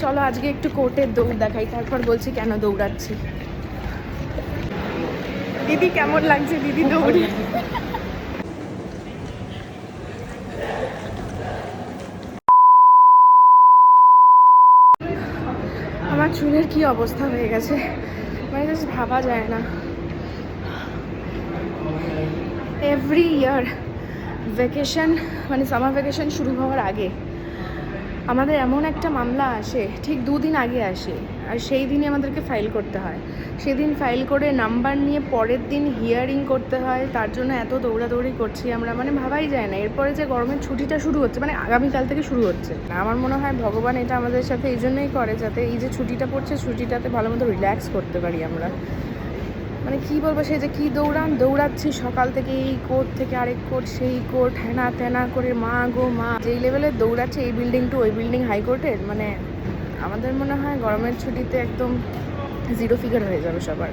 চলো আজকে একটু কোর্টের দৌড় দেখাই, তারপর বলছি কেন দৌড়াচ্ছি। দিদি কেমন লাগছে দিদি দৌড়ে? আমার চুলের কি অবস্থা হয়ে গেছে, মানে জাস্ট ভাবা যায় না। এভরি ইয়ার ভ্যাকেশন, মানে সামার ভ্যাকেশন শুরু হওয়ার আগে আমাদের এমন একটা মামলা আসে, ঠিক 2 দিন আগে আসে, আর সেই দিনই আমাদেরকে ফাইল করতে হয়। সেদিন ফাইল করে নাম্বার নিয়ে পরের দিন হিয়ারিং করতে হয়। তার জন্য এত দৌড়াদৌড়ি করছি আমরা, মানে ভাবাই যায় না। এরপরে যে গরমের ছুটিটা শুরু হচ্ছে, মানে আগামীকাল থেকে শুরু হচ্ছে, আমার মনে হয় ভগবান এটা আমাদের সাথে এই জন্যই করে, যাতে এই যে ছুটিটা পড়ছে ছুটিটাতে ভালো মতো রিল্যাক্স করতে পারি আমরা। মানে কি বলবো, সেই যে কি দৌড়াচ্ছি সকাল থেকে, এই কোর্ট থেকে আরেক কোর্ট, সেই কোর্ট, হেনা তেনা করে, মা গো মা, যেই লেভেলের দৌড়াচ্ছে এই বিল্ডিং টু ওই বিল্ডিং হাইকোর্টের, মানে আমাদের মনে হয় গরমের ছুটিতে একদম 0 ফিগার হয়ে যাবে সবার।